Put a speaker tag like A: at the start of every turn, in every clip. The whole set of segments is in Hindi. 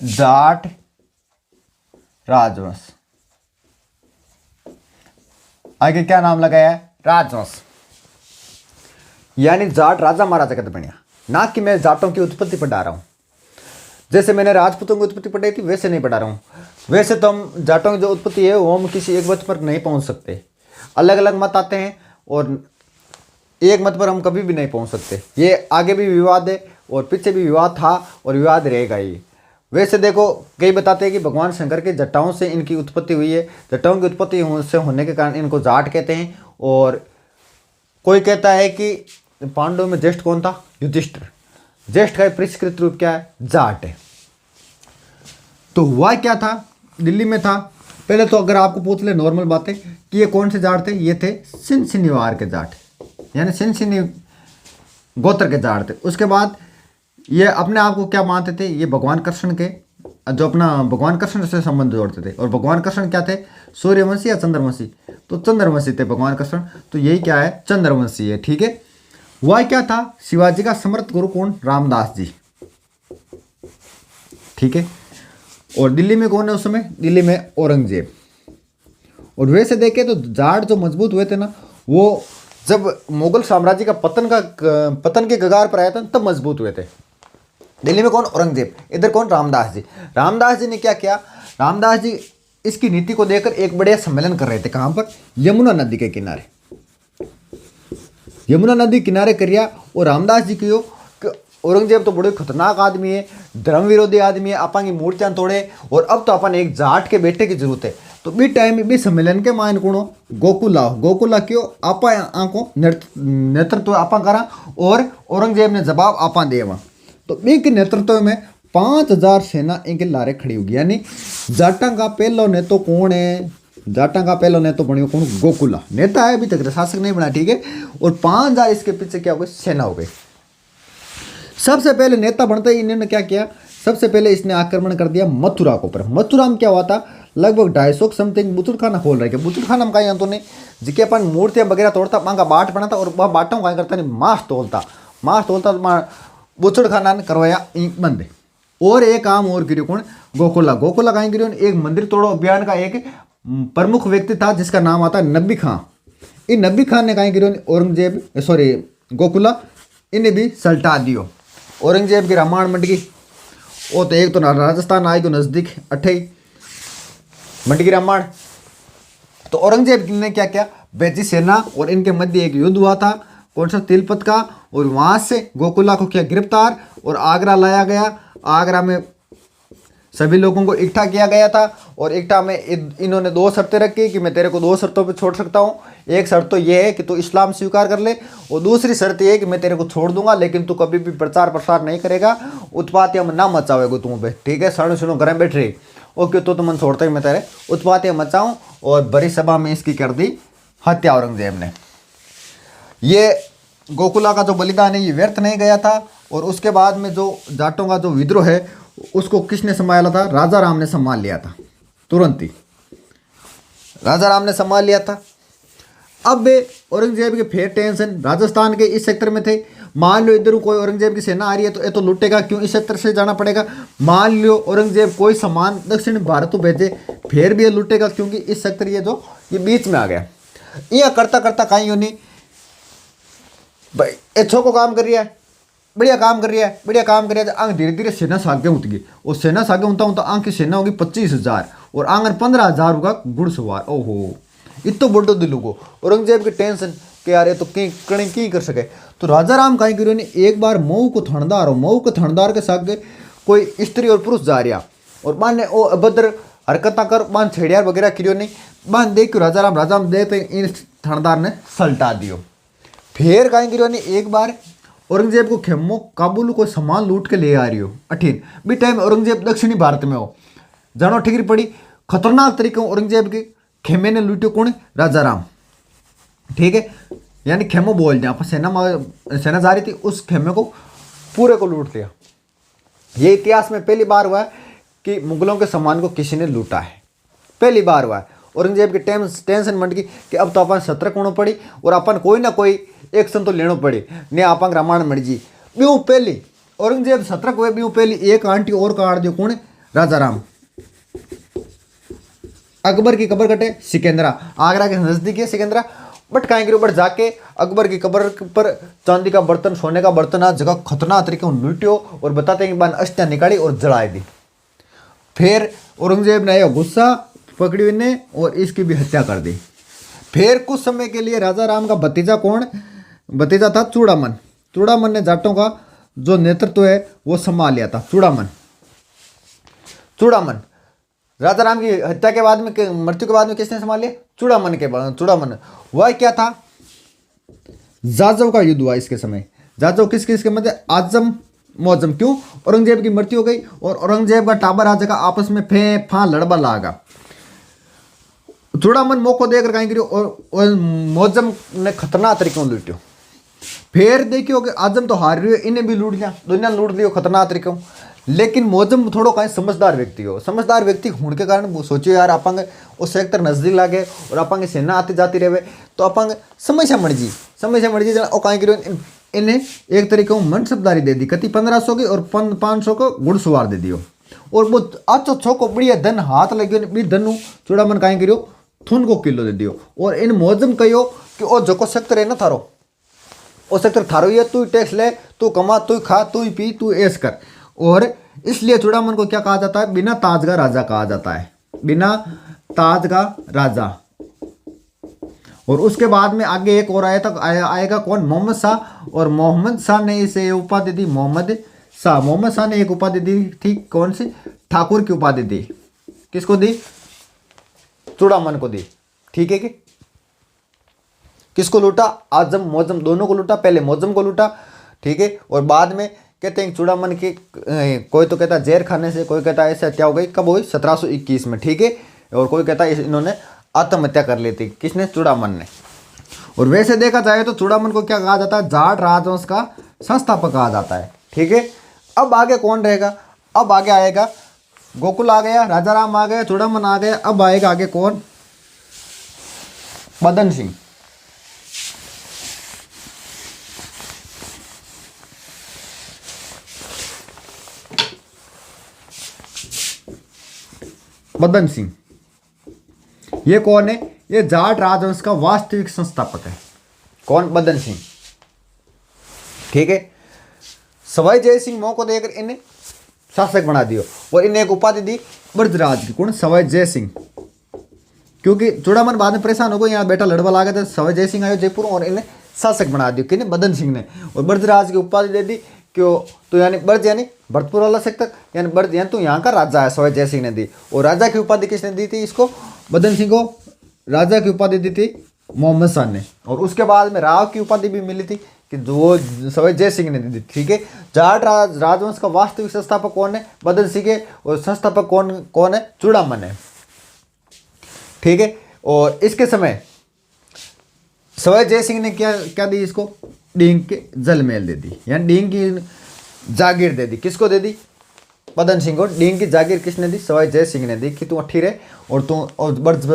A: जाट राजवंश। आगे क्या नाम लगाया है? राजवंश। यानी जाट राजा महाराजा का बनिया, ना कि मैं जाटों की उत्पत्ति पढ़ा रहा हूं। जैसे मैंने राजपूतों की उत्पत्ति पढ़ाई थी वैसे नहीं पढ़ा रहा हूं। वैसे तो हम जाटों की जो उत्पत्ति है वो हम किसी एक मत पर नहीं पहुंच सकते, अलग अलग मत आते हैं और एक मत पर हम कभी भी नहीं पहुंच सकते। ये आगे भी विवाद है और पीछे भी विवाद था और विवाद रहेगा ही। वैसे देखो, कई बताते हैं कि भगवान शंकर के जटाओं से इनकी उत्पत्ति हुई है। जटाओं की उत्पत्ति से होने के कारण इनको जाट कहते हैं। और कोई कहता है कि पांडवों में ज्येष्ठ कौन था? युधिष्ठिर। ज्येष्ठ का परिष्कृत रूप क्या है? जाट है। तो हुआ क्या था? दिल्ली में था। पहले तो अगर आपको पूछ ले नॉर्मल बातें कि ये कौन से जाट थे, ये थे सिनसिनीवार के जाट, यानी सिनसिनी गोत्र के जाट थे। उसके बाद ये अपने आप को क्या मानते थे? ये भगवान कृष्ण के, जो अपना भगवान कृष्ण से संबंध जोड़ते थे। और भगवान कृष्ण क्या थे? सूर्यवंशी या चंद्रवंशी? तो चंद्रवंशी थे भगवान कृष्ण। तो यही क्या है? चंद्रवंशी है। ठीक है। हुआ क्या था? शिवाजी का समर्थ गुरु कौन? रामदास जी। ठीक है। और दिल्ली में कौन है उस समय? दिल्ली में औरंगजेब। और वैसे देखे तो जाट जो मजबूत हुए थे ना, वो जब मुगल साम्राज्य का पतन के कगार पर आया था तब मजबूत हुए थे। दिल्ली में कौन? औरंगजेब। इधर कौन? रामदास जी। रामदास जी ने क्या किया? रामदास जी इसकी नीति को देखकर एक बढ़िया सम्मेलन कर रहे थे। कहां पर? यमुना नदी के किनारे। यमुना नदी किनारे करिया। और रामदास जी क्यों? औरंगजेब तो बड़े खतरनाक आदमी है, धर्म विरोधी आदमी है, अपन की मूर्तियां तोड़े और अब तो अपन एक जाट के बेटे की जरूरत है। तो बी टाइम भी सम्मेलन के मान कुणो गोकुला क्यों आपा आंको नेतृत्व आपा करा और औरंगजेब ने जवाब आपा देवा। तो इनके नेतृत्व में 5000 सेना इनके लारे खड़ी होगी। यानी जाटा का पहलो नेता कौन है? जाटा का पहलो नेता बनियो कौन? गोकुला। नेता है, अभी तक शासक नहीं बना। ठीक है। और 5000 इसके पीछे क्या हो गई? सेना हो गई। सबसे पहले नेता बनते ही इन्होंने क्या किया? सबसे पहले इसने आक्रमण कर दिया मथुरा के ऊपर। मथुरा में क्या हुआ था? लगभग 250 समथिंग बुतुलखाना खोल रहे थे। बुतुलखाना में कहीं तो नहीं, जिके अपन मूर्तियां वगैरह तोड़ता, वहाँ का बाट बना था और वह बाटों का करता नहीं, मांस तोलता बुतुलखाना ने करवाया बंद। और एक काम और गिरो कौन? गोकुला कहीं गिरो? एक मंदिर तोड़ो अभियान का एक प्रमुख व्यक्ति था जिसका नाम आता है नब्बी खां। इन नब्बी खान ने कहीं गिरो? औरंगजेब गोकुला इन्हें भी सल्टा दियो। औरंगजेब की रामायण मंडगी वो तो एक तो राजस्थान आई को नजदीक अठे मंडगी रामायण। तो औरंगजेब ने क्या किया? बैजी सेना और इनके मध्य एक युद्ध हुआ था, कौन सा? तिलपत का। और वहां से गोकुला को किया गिरफ्तार और आगरा लाया गया। आगरा में सभी लोगों को इकट्ठा किया गया था और इकट्ठा में इन्होंने 2 शर्तें रखी कि मैं तेरे को 2 शर्तों पे छोड़ सकता हूँ। एक शर्त तो ये है कि तू इस्लाम स्वीकार कर ले और दूसरी शर्त ये है कि मैं तेरे को छोड़ दूंगा लेकिन तू कभी भी प्रचार प्रसार नहीं करेगा, उत्पात या ना मचावेगा तुम पे। ठीक है। सुनो घर बैठ रही ओके, तो तुम मन छोड़ता ही मैं तेरे उत्पात या मचाऊँ। और बड़ी सभा में इसकी कर दी हत्या औरंगजेब ने। ये गोकुला का जो बलिदान है ये व्यर्थ नहीं गया था। और उसके बाद में जो जाटों का जो विद्रोह है उसको किसने संभाला था? राजा राम ने संभाल लिया था। तुरंत ही राजा राम ने संभाल लिया था। अब औरंगजेब के फिर टेंशन राजस्थान के इस सेक्टर में थे। मान लो इधर कोई औरंगजेब की सेना आ रही है तो ये तो लुटेगा क्यों, इस सेक्टर से जाना पड़ेगा। मान लो औरंगजेब कोई सामान दक्षिण भारत को भेजे फिर भी ये लुटेगा क्योंकि इस सेक्टर ये बीच में आ गया। यह करता करता कहीं नहीं भाई अच्छो को काम कर रही है, बढ़िया काम कर रही है। आंग धीरे धीरे सेना सागे उठगी और सेना सागे उठता आंग की सेना होगी 25,000 और आंगन 15,000 होगा घुड़सवार। ओहो इतो बड़ो दिल को औरंगजेब की टेंशन कि यार ये तो कहीं कर सके। तो राजा राम कहीं गिरो ने एक बार मऊ को थानेदार के सागे कोई स्त्री और पुरुष जा रहा और मान ने वो अभद्र हरकत कर मान छेड़ियार वगैरह करियो नहीं। मान देख राजा राम देते इन थानेदार ने सल्टा दियो। फिर कहीं गिरो ने एक बार औरंगजेब को खेमो काबुल को सामान लूट के ले आ रही हो अठीन भी टाइम औरंगजेब दक्षिणी भारत में हो जानो ठिकरी पड़ी। खतरनाक तरीके औरंगजेब के खेमे ने लूटे कौन? राजा राम। ठीक है। यानी खेमो बोल दिया आप सेना जा रही थी उस खेमे को पूरे को लूट लिया। ये इतिहास में पहली बार हुआ है कि मुगलों के सामान को किसी ने लूटा है, पहली बार हुआ है। औरंगजेब की टेंशन मंड गई कि अब तो अपन सतर्क होना पड़ी और अपन कोई ना कोई एक्शन तो लेना पड़ी ने आप रामायण मर जी। ब्यू पहली औरंगजेब सतर्क हुए, ब्यू पहली एक आंटी और काट दियो कौन? राजा राम। अकबर की कब्र कटे सिकंदरा, आगरा के नजदीक है सिकंदरा। बट कहीं के ऊपर जाके अकबर की कब्र पर चांदी का बर्तन, सोने का बर्तन, आज जगह खतरनाक तरीके से लूटियो और बताते हैं कि बान अस्थियां निकाली और जला दी। फिर औरंगजेब ने गुस्सा पकड़ी ने और इसकी भी हत्या कर दी। फिर कुछ समय के लिए राजा राम का भतीजा कौन, भतीजा था चूड़ामन। चूड़ामन ने जाटों का जो नेतृत्व है वो संभाल लिया था। चूड़ामन राजा राम की हत्या के बाद में, मृत्यु के बाद में किसने संभाल लिया? चूड़ामन के बाद। चूड़ामन वह क्या था? जाजव का युद्ध हुआ इसके समय। जाजव किस किस के मध्य? आजम मौजम। क्यों? औरंगजेब की मृत्यु हो गई और औरंगजेब का टाबर आ जगह आपस में फे फा लड़बा लागा। चूड़ामन मौको देकर कहीं गिरी और मौजम ने खतरनाक तरीके से लूटियो। फिर देखियो कि आजम तो हार रही है, इन्हें भी लूट लिया, दुनिया लूट लियो खतरनाक तरीके से। लेकिन मौजम थोड़ा कहीं समझदार व्यक्ति हो। समझदार व्यक्ति होने के कारण वो सोचियो यार अपन उस सेक्टर नजदीक लागे और अपन सेना आती जाती रहे तो अपन समय से मर जी और कहीं गिरो इन्हें एक तरीके से मनसबदारी दे दी। कति 1500 की और 500 को घुड़सवार दे दियो और वो अच्छो छो बढ़िया धन हाथ लगे भी धनु चूड़ामन कहीं गिरो थुन को किलो दे दियो। और इन मौजम कहो कि वो जो सेक्टर है ना थारो, वो सेक्टर थारो ही है, तू टैक्स ले, तू कमा, तू खा, तू पी, तू ऐश कर। और इसलिए चूड़ामन को क्या कहा जाता है? बिना ताज का राजा कहा जाता है, बिना ताज का राजा। और उसके बाद में आगे एक और आएगा कौन? मोहम्मद शाह। और मोहम्मद शाह ने इसे उपाधि दी मोहम्मद शाह ने एक उपाधि दी थी, कौन सी? ठाकुर की उपाधि दी। किसको दी? चूड़ामन को दी। ठीक है कि किसको लूटा? आजम मौजम दोनों को लूटा। पहले मौजम को लूटा, ठीक है, और बाद में कहते हैं चूड़ामन की कोई तो कहता है जहर खाने से, कोई कहता है ऐसे हत्या हो गई। कब हुई? 1721 में, ठीक है। और कोई कहता है इन्होंने आत्महत्या कर ली थी। किसने? चूड़ामन ने। और वैसे देखा जाए तो चूड़ामन को क्या कहा जाता है? जाट राजवंश का संस्थापक कहा जाता है, ठीक है। अब आगे कौन रहेगा? अब आगे आएगा गोकुल आ गया, राजा राम आ गया, चूड़ामन आ गया। अब आएगा आगे कौन? मदन सिंह। मदन सिंह ये कौन है? ये जाट राजवंश का वास्तविक संस्थापक है। कौन? मदन सिंह, ठीक है। सवाई जय सिंह मौ को देकर इन्हें शासक बना दियो और इन्हें एक उपाधि दी ब्रजराज की। कौन? सवाई जय सिंह। क्योंकि चूड़ामन बाद में परेशान हो गए, यहाँ बेटा लड़वा ला गए थे, सवाई जय सिंह आयो जयपुर और इन्हें शासक बना दियो। किन्हें? मदन सिंह ने। और ब्रजराज की उपाधि दे दी। क्यों? तो यानी ब्रज यानी भरतपुर वाला सेक्टर, यानी ब्रज यानी तो यहाँ का राजा है, सवाई जय सिंह ने दी। और राजा की उपाधि किसने दी थी? इसको मदन सिंह को राजा की उपाधि दी थी मोहम्मद शाह ने। और उसके बाद में राव की उपाधि भी मिली थी कि जो सवाई जय सिंह ने दी थी, ठीक है। जाट राजवंश का वास्तविक संस्थापक कौन है? मदन सिंह है। और संस्थापक कौन है? चूड़ामन है, ठीक है। और इसके समय सवाई जय सिंह ने क्या दी इसको? डींग के जल महल दे दी, यानी डींग की जागीर दे दी। किसको दे दी? मदन सिंह को। डींग की जागीर किसने दी? सवाई जय सिंह ने दी कि तू अठी रहे और तू और बर्ज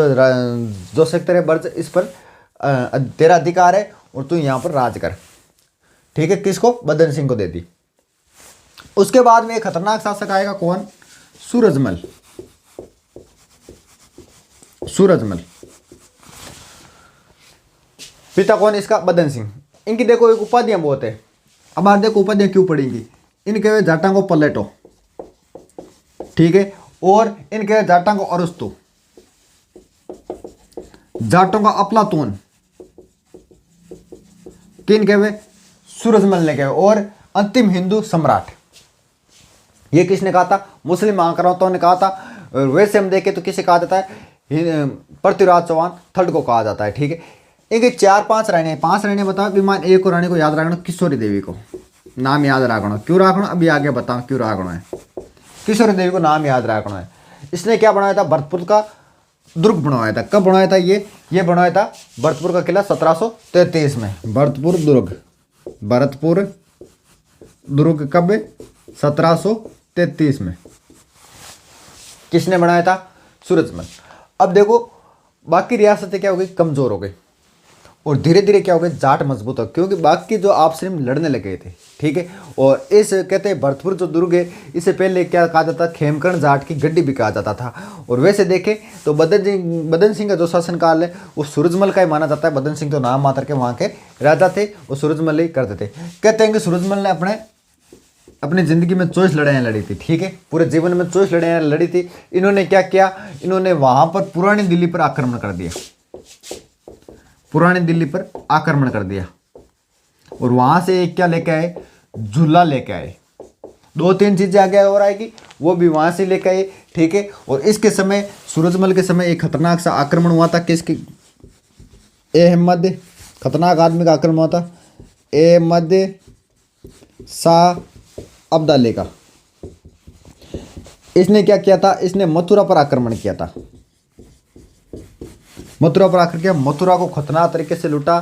A: जो सेक्टर है बर्ज, इस पर तेरा अधिकार है और तू यहाँ पर राज कर, ठीक है। किसको? मदन सिंह को दे दी। उसके बाद में एक खतरनाक शासक आएगा कौन? सूरजमल। सूरजमल पिता कौन इसका? मदन सिंह। इनकी देखो एक उपाधियां बहुत है। अब आप देखो उपाधियां क्यों पड़ेंगी। इनके जाटा को पलेटो, ठीक है। और इनके जाटा को अरस्तु, जाटों का अफलातून, किन कहे? सूरजमल ने कहे। और अंतिम हिंदू सम्राट ये किसने कहा था? मुस्लिम आक्रांताओं ने कहा था। वैसे हम देखें तो किसे कहा जाता है? पृथ्वीराज चौहान थर्ड को कहा जाता है, ठीक है। इनके 4-5 रानी, 5 रानी बताओ। विमान एक को रानी को याद रखना, किशोरी देवी को नाम याद रखना। क्यों रखना? अभी आगे बताओ क्यों रखना है। किशोरी देवी को नाम याद रखना है। इसने क्या बनाया था? भरतपुर का दुर्ग बनवाया था। कब बनवाया था? ये बनवाया था भरतपुर का किला 1733 में। भरतपुर दुर्ग कब? 1733 में। किसने बनाया था? सूरजमल। अब देखो बाकी रियासतें क्या हो गई? कमजोर हो गई। और धीरे धीरे क्या हो गया, जाट मजबूत हो, क्योंकि बाकी जो आपस में लड़ने लगे थे, ठीक है। और इस कहते हैं भरतपुर जो दुर्ग है, इससे पहले क्या कहा जाता था, खेमकर्ण जाट की गड्डी भी कहा जाता था। और वैसे देखें तो बदन सिंह का जो शासनकाल है वो सूरजमल का ही माना जाता है। बदन सिंह तो नाम मात्र के वहाँ के राजा थे, वो सूरजमल ही करते थे। कहते हैं कि सूरजमल ने अपनी ज़िंदगी में 24 लड़ाइयाँ लड़ी थी, ठीक है, पूरे जीवन में 24 लड़ाइयाँ लड़ी थी। इन्होंने क्या किया, इन्होंने वहाँ पर पुरानी दिल्ली पर आक्रमण कर दिया, पुरानी दिल्ली पर आक्रमण कर दिया। और वहाँ से एक क्या लेके आए, झूला लेके आए। 2-3 चीज़ें आगे और आएगी, वो भी वहाँ से लेके आए, ठीक है। और इसके समय सूरजमल के समय एक खतरनाक सा आक्रमण हुआ था, किसकी, अहमद, खतरनाक आदमी का आक्रमण हुआ था, अहमद शाह अब्दाली का। इसने क्या किया था, इसने मथुरा पर आक्रमण किया था, मथुरा पर आकर किया, मथुरा को खतरनाक तरीके से लूटा।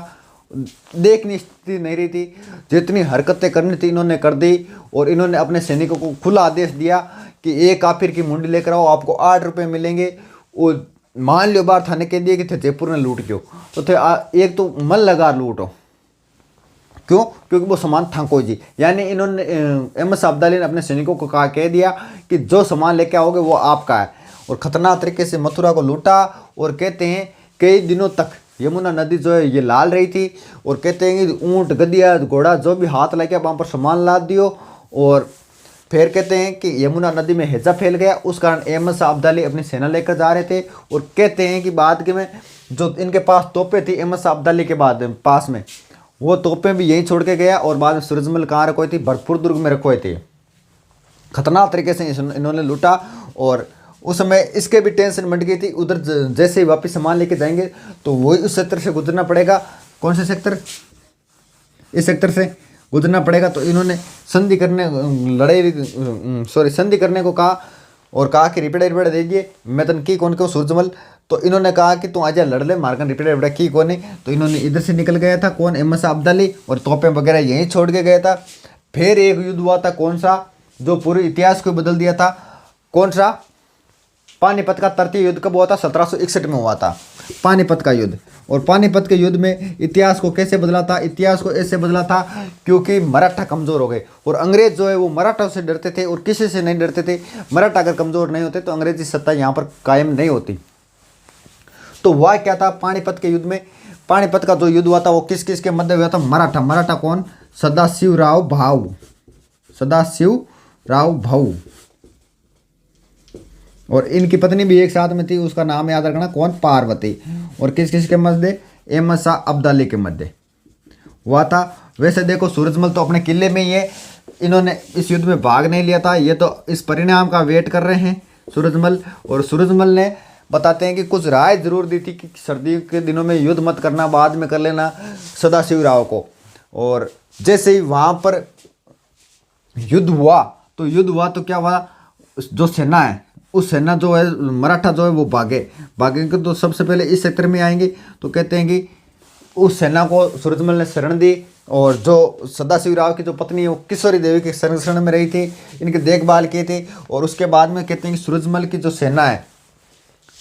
A: देखनी स्थिति नहीं रही थी, जितनी हरकतें करनी थी इन्होंने कर दी। और इन्होंने अपने सैनिकों को खुला आदेश दिया कि एक काफिर की मुंडी लेकर आओ, आपको 8 रुपये मिलेंगे। और मान लो बार थाने के दिए कि थे जयपुर में लूट क्यों, तो थे एक तो मन लगा लूटो, क्यों, क्योंकि वो सामान थाको जी। यानी इन्होंने अहमद शाह अब्दाली ने अपने सैनिकों को कह दिया कि जो सामान लेके आओगे वो आपका है। और खतरनाक तरीके से मथुरा को लूटा। और कहते हैं कई दिनों तक यमुना नदी जो है ये लाल रही थी। और कहते हैं कि ऊँट, गधिया, घोड़ा जो भी हाथ लगे वहाँ पर सामान लाद दियो। और फिर कहते हैं कि यमुना नदी में हैजा फैल गया, उस कारण अहमद शाह अब्दाली अपनी सेना लेकर जा रहे थे। और कहते हैं कि बाद के में जो इनके पास तोपें थी अहमद शाह अब्दाली के बाद पास में, वो तोपें भी यहीं छोड़ के गया। और बाद में सूरजमल कहाँ रखोई थी, भरतपुर दुर्ग में रखोए थे। खतरनाक तरीके से इन्होंने लूटा। और उस समय इसके भी टेंशन बढ़ गई थी, उधर जैसे ही वापस सामान लेके जाएंगे तो वही उस सेक्टर से गुजरना पड़ेगा। कौन से सेक्टर, इस सेक्टर से गुजरना पड़ेगा। तो इन्होंने संधि करने को कहा। और कहा कि रिपेड़ा दीजिए, मैं तन की कौन को सूरजमल। तो इन्होंने कहा कि तू आजा लड़ ले, मारकन रिपेड़ा की कौन है। तो इन्होंने इधर से निकल गया था, कौन, अहमद शाह अब्दाली, और तोपें वगैरह यहीं छोड़ के गया था। फिर एक युद्ध हुआ था, कौन सा, जो पूरे इतिहास को बदल दिया था, कौन सा, पानीपत का तृतीय युद्ध कब हुआ था, 1761 में हुआ था पानीपत का युद्ध। और पानीपत के युद्ध में इतिहास को कैसे बदला था, इतिहास को ऐसे बदला था क्योंकि मराठा कमज़ोर हो गए। और अंग्रेज जो है वो मराठा से डरते थे और किसी से नहीं डरते थे। मराठा अगर कमज़ोर नहीं होते तो अंग्रेजी सत्ता यहाँ पर कायम नहीं होती। तो वह क्या था, पानीपत के युद्ध में, पानीपत का जो युद्ध हुआ था वो किस किस के मध्य हुआ था, मराठा कौन, सदाशिवराव भाऊ और इनकी पत्नी भी एक साथ में थी, उसका नाम याद रखना, कौन, पार्वती। और किस किस के मध्य, अहमद शाह अब्दाली के मध्य हुआ था। वैसे देखो सूरजमल तो अपने किले में ही है, इन्होंने इस युद्ध में भाग नहीं लिया था। ये तो इस परिणाम का वेट कर रहे हैं सूरजमल। और सूरजमल ने बताते हैं कि कुछ राय जरूर दी थी कि सर्दी के दिनों में युद्ध मत करना, बाद में कर लेना सदाशिवराव को। और जैसे ही वहाँ पर युद्ध हुआ तो क्या हुआ, जो सेना है उस सेना जो है मराठा जो है वो भागेंगे तो सबसे पहले इस सेक्टर में आएंगे। तो कहते हैं कि उस सेना को सूरजमल ने शरण दी। और जो सदाशिवराव की जो पत्नी है वो किशोरी देवी के शरण में रही थी, इनकी देखभाल की थी। और उसके बाद में कहते हैं कि सूरजमल की जो सेना है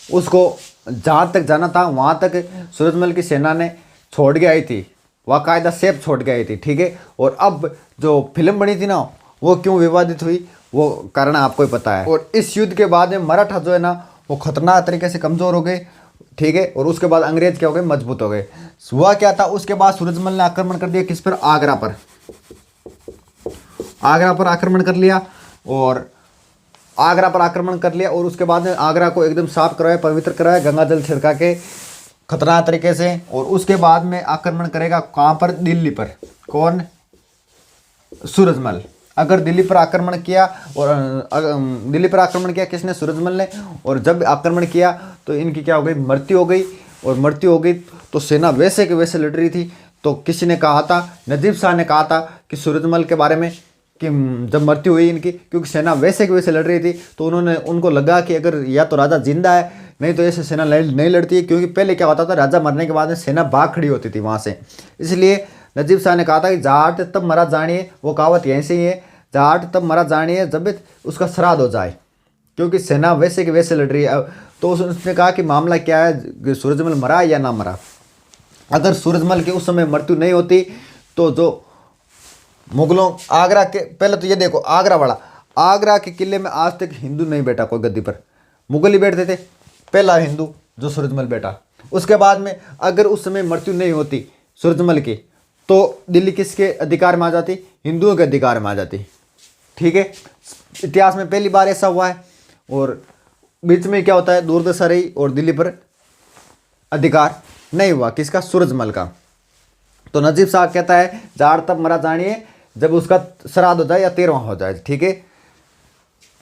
A: उसको जहाँ तक जाना था वहाँ तक सूरजमल की सेना ने छोड़ के आई थी, बाकायदा सेफ छोड़ के आई थी, ठीक है। और अब जो फिल्म बनी थी ना वो क्यों विवादित हुई, वो कारण आपको ही पता है। और इस युद्ध के बाद में मराठा जो है ना वो खतरनाक तरीके से कमज़ोर हो गए, ठीक है। और उसके बाद अंग्रेज क्या हो गए, मजबूत हो गए। हुआ क्या था, उसके बाद सूरजमल ने आक्रमण कर दिया किस पर, आगरा पर आक्रमण कर लिया। और आगरा पर आक्रमण कर लिया और उसके बाद में आगरा को एकदम साफ कराया, पवित्र कराया, गंगा जल छिड़का के खतरनाक तरीके से। और उसके बाद में आक्रमण करेगा कहाँ पर, दिल्ली पर, कौन, सूरजमल। अगर दिल्ली पर आक्रमण किया और दिल्ली पर आक्रमण किया किसने, सूरजमल ने। और जब आक्रमण किया तो इनकी क्या हो गई, मृत्यु हो गई। और मृत्यु हो गई तो सेना वैसे के वैसे लड़ रही थी। तो किसी ने कहा था, नजीब शाह ने कहा था कि सूरजमल के बारे में कि जब मृत्यु हुई इनकी, क्योंकि सेना वैसे के वैसे लड़ रही थी, तो उनको लगा कि अगर या तो राजा जिंदा है, नहीं तो ऐसे सेना नहीं लड़ती है। क्योंकि पहले क्या होता था, राजा मरने के बाद में सेना भाग खड़ी होती थी वहाँ से। इसलिए नजीब शाह ने कहा था कि जाट तब मरा जानिए, वो कहावत यहीं से ही है, जाट तब मरा जानिए जब उसका श्राद्ध हो जाए, क्योंकि सेना वैसे के वैसे लड़ रही है। तो उसने कहा कि मामला क्या है, सूरजमल मरा या ना मरा। अगर सूरजमल की उस समय मृत्यु नहीं होती तो जो मुगलों आगरा के, पहले तो ये देखो आगरा वाला, आगरा के किले में आज तक हिंदू नहीं बैठा कोई गद्दी पर, मुगल ही बैठते थे, पहला हिंदू जो सूरजमल बैठा। उसके बाद में अगर उस समय मृत्यु नहीं होती सूरजमल की तो दिल्ली किसके अधिकार में आ जाती? हिंदुओं के अधिकार में आ जाती। ठीक है, इतिहास में पहली बार ऐसा हुआ है। और बीच में क्या होता है, दुर्दशा रही और दिल्ली पर अधिकार नहीं हुआ किसका? सूरजमल का। तो नजीब साहब कहता है जाड़ तब मरा जानिए जब उसका श्राद्ध हो जाए या 13वां हो जाए। ठीक है,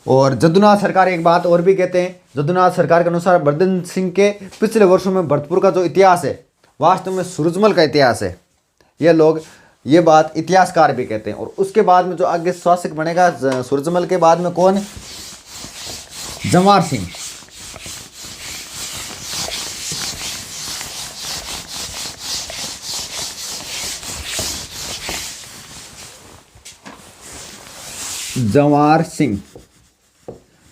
A: और जदुनाथ सरकार एक बात और भी कहते हैं, जदुनाथ सरकार के अनुसार बर्धन सिंह के पिछले वर्षों में भरतपुर का जो इतिहास है वास्तव में सूरजमल का इतिहास है। ये लोग ये बात इतिहासकार भी कहते हैं। और उसके बाद में जो आगे शासक बनेगा सूरजमल के बाद में कौन? जवाहर सिंह। जवाहर सिंह,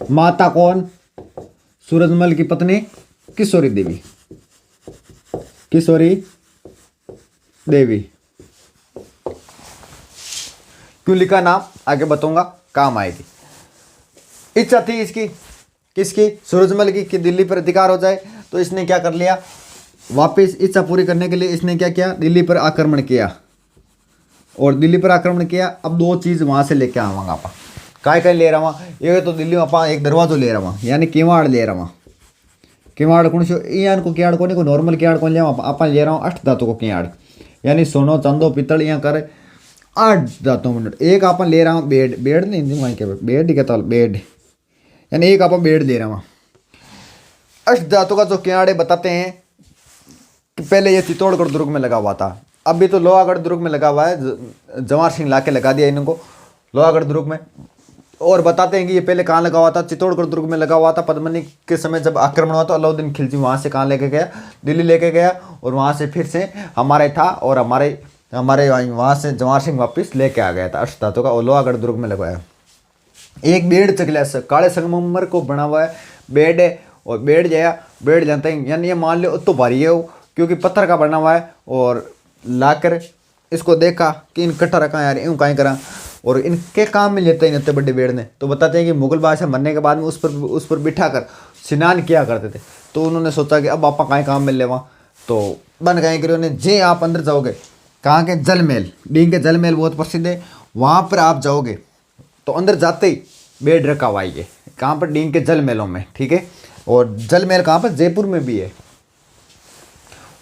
A: माता कौन? सूरजमल की पत्नी किशोरी देवी, किशोरी देवी। क्यों लिखा नाम आगे बताऊंगा, काम आएगी। इच्छा थी इसकी, किसकी? सूरजमल की, कि दिल्ली पर अधिकार हो जाए। तो इसने क्या कर लिया, वापस इच्छा पूरी करने के लिए इसने क्या किया? दिल्ली पर आक्रमण किया। और दिल्ली पर आक्रमण किया। अब दो चीज़ वहाँ से लेके आवांगा आप, काय ले रहा वहाँ, ये तो दिल्ली में आप एक दरवाजो ले रहा वहाँ, यानी किवाड़ ले रहा वहाँ। किवाड़ कौन से? यान को कियाड़ को नॉर्मल कियाड़ कौन लिया आप ले रहा हूँ 8 धातु को कियाड़, यानी सोनो चांदो पित्तल यहाँ कर 8 धातु मिनट। एक आप ले रहा हूँ बेड, बेड नहीं वहीं के बेड ही कहता, बेड यानी एक आप बेड ले रहा हूँ। 8 धातु का जो कियाड़े बताते हैं कि पहले ये चित्तौड़गढ़ दुर्ग में लगा हुआ था, अभी तो लोहागढ़ दुर्ग में लगा हुआ है। जवाहर सिंह ला के लगा दिया इनको लोहागढ़ दुर्ग में। और बताते हैं कि ये पहले कहाँ लगा हुआ था? चित्तौड़गढ़ दुर्ग में लगा हुआ था। पद्मनी के समय जब आक्रमण हुआ तो अलाउद्दीन खिलजी वहाँ से कहाँ लेके गया? दिल्ली लेके गया। और वहाँ से फिर से हमारे था और हमारे वहाँ से जवाहर सिंह वापस लेके आ गया था अष्टधातु का, और लोहागढ़ दुर्ग में लगाया। एक बेड चकला काले संगमरमर को बना हुआ है बेड है। और बेड जाता है, यानी ये मान लो तो भारी है वो, क्योंकि पत्थर का बना हुआ है। और लाकर इसको देखा कि इन कट्टा रखा यार, यूँ कहीं करा, और इनके काम में लेते हैं इतने बड़े बेड़ ने। तो बताते हैं कि मुगल बादशाह मरने के बाद में उस पर बिठा कर स्नान किया करते थे। तो उन्होंने सोचा कि अब आप कहीं काम मिल ले वहाँ, तो बन गए करियो ने जे आप अंदर जाओगे कहाँ के? जल महल, डींग के जल महल बहुत प्रसिद्ध है, वहाँ पर आप जाओगे तो अंदर जाते ही बेड रखा हुआ है। कहाँ पर? डींग के जल महलों में। ठीक है, और जल महल कहाँ पर? जयपुर में भी है।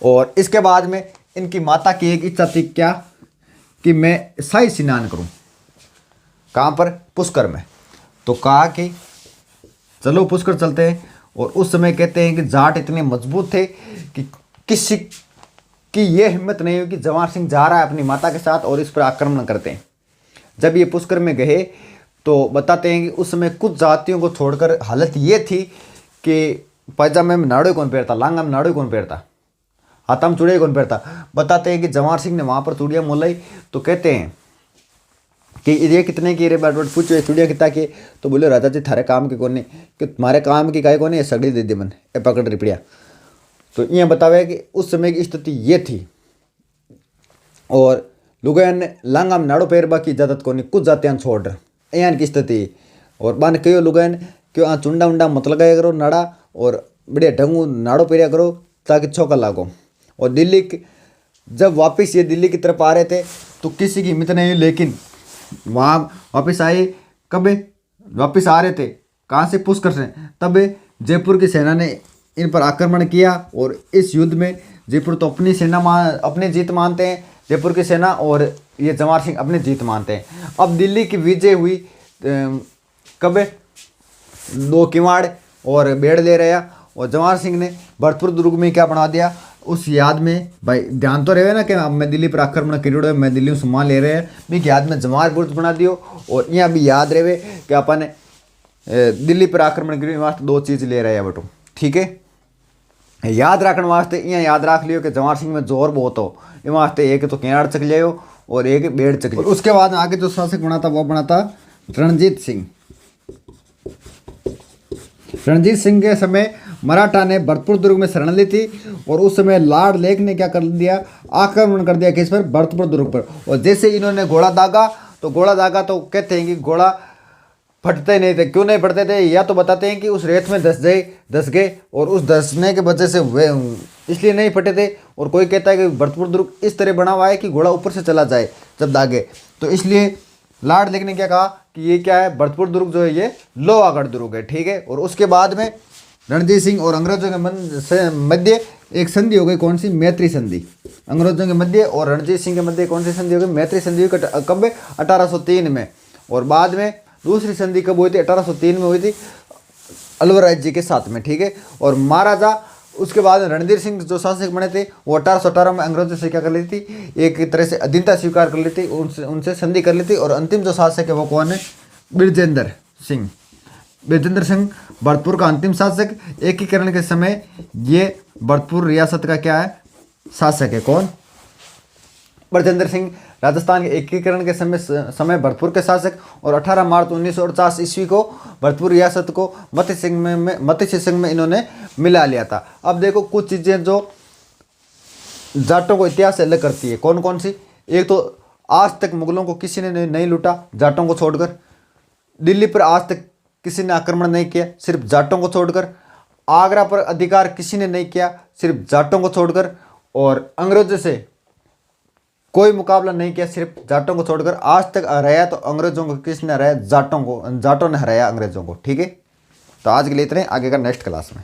A: और इसके बाद में इनकी माता की एक इच्छा थी, क्या? कि मैं शाही स्नान करूं। कहाँ पर? पुष्कर में। तो कहा कि चलो पुष्कर चलते हैं। और उस समय कहते हैं कि जाट इतने मजबूत थे कि किसी की ये हिम्मत नहीं हुई कि जवाहर सिंह जा रहा है अपनी माता के साथ और इस पर आक्रमण करते हैं। जब ये पुष्कर में गए तो बताते हैं कि उस समय कुछ जातियों को छोड़कर हालत ये थी कि पैजामे में नाड़ो कौन पहनता, लांगा में नाड़ो कौन पहनता, हाथम चूड़िया कौन पहनता। बताते हैं कि जवाहर सिंह ने वहाँ पर चूड़िया मोलाई। तो कहते हैं कि ये कितने की रे बाट पूछो चूड़िया कितना की? तो बोले राजा जी थारे काम के कोने, कि तुम्हारे काम की काय कोने, ये सगड़ी दे दे मन ए पकड़ रिपड़िया। तो ये बतावे कि उस समय की स्थिति ये थी। और लुगायन ने लांगा में नाड़ो पैरबा की इजाजत कोनी, कुछ जातियां छोड़ यहाँ की स्थिति। और बन कहो लुगायन क्यों आ चुंडा उंडा मत लगाया करो नाड़ा, और बढ़िया ढंगू नाड़ो पैरिया करो ताकि चौका लागो। और दिल्ली जब वापस ये दिल्ली की तरफ आ रहे थे तो किसी की हिम्मत नहीं हुई, लेकिन वहाँ वापस आए। कब वापस आ रहे थे? कहाँ से? पुष्कर से। तब जयपुर की सेना ने इन पर आक्रमण किया। और इस युद्ध में जयपुर तो अपनी सेना अपनी जीत मानते हैं, जयपुर की सेना, और ये जवाहर सिंह अपनी जीत मानते हैं। अब दिल्ली की विजय हुई कब? 2 किवाड़ और बेड़ ले रहा। और जवाहर सिंह ने भरतपुर दुर्ग में क्या बना दिया? उस याद में भाई ध्यान तो रहे ना कि अब मैं दिल्ली पर आक्रमण करियो है, मैं दिल्ली में सम्मान ले रहे हैं, भी याद में जवाहर बुर्ज बना दियो। और यहाँ भी याद रहे कि अपन दिल्ली पर आक्रमण करियो वास्ते 2 चीज़ ले रहे हैं बटू। ठीक है, याद रखने वास्ते यहाँ याद रख लियो कि जवाहर सिंह में जोर बहुत हो, इन वास्ते एक तो कियाड़ चक लियो और एक बेड़ चक लियो। उसके बाद आगे जो शासक बना था वो बना था रणजीत सिंह। रणजीत सिंह के समय मराठा ने भरतपुर दुर्ग में शरण ली थी और उस समय लार्ड लेक ने क्या कर दिया, आक्रमण कर दिया किस पर, भरतपुर दुर्ग पर। और जैसे इन्होंने घोड़ा दागा तो कहते हैं कि घोड़ा फटते नहीं थे। क्यों नहीं फटते थे, या तो बताते हैं कि उस रेत में धस गए और उस धसने के वजह से वे इसलिए नहीं फटे थे। और कोई कहता है कि भरतपुर दुर्ग इस तरह बना हुआ है कि घोड़ा ऊपर से चला जाए जब दागे, तो इसलिए लॉर्ड लेक ने क्या कहा कि ये क्या है, भरतपुर दुर्ग जो है ये लोहागढ़ दुर्ग है, ठीक है। और उसके बाद में रणजीत सिंह और अंग्रेजों के मध्य एक संधि हो गई, कौन सी, मैत्री संधि। अंग्रेजों के मध्य और रणजीत सिंह के मध्य कौन सी संधि हो गई, मैत्री संधि हुई। कब, 1803 में। और बाद में दूसरी संधि कब हुई थी, 1803 में हुई थी अलवर राज्य जी के साथ में, ठीक है। और महाराजा उसके बाद रणधीर सिंह जो शासक बने थे वो 1818 में अंग्रेजों से क्या कर ली थी, एक तरह से अधीनता स्वीकार कर ली थी, उनसे संधि कर ली थी। और अंतिम जो शासक है वो कौन है, बिरजेंद्र सिंह। बिरजेंद्र सिंह भरतपुर का अंतिम शासक, एकीकरण के समय ये भरतपुर रियासत का क्या है, शासक है। कौन, बरजेंद्र सिंह राजस्थान के एकीकरण के समय भरतपुर के शासक। और 18 मार्च 1949 ईस्वी को भरतपुर रियासत को मत्स्य संघ में इन्होंने मिला लिया था। अब देखो कुछ चीज़ें जो जाटों को इतिहास से अलग करती है, कौन कौन सी। एक तो आज तक मुगलों को किसी ने नहीं लूटा जाटों को छोड़कर। दिल्ली पर आज तक किसी ने आक्रमण नहीं किया, सिर्फ जाटों को छोड़कर। आगरा पर अधिकार किसी ने नहीं किया, सिर्फ जाटों को छोड़कर। और अंग्रेजों से कोई मुकाबला नहीं किया, सिर्फ जाटों को छोड़कर। आज तक हराया तो अंग्रेजों को किसने हराया, जाटों ने हराया अंग्रेजों को, ठीक है। तो आज के लिए इतने, आगे का नेक्स्ट क्लास में।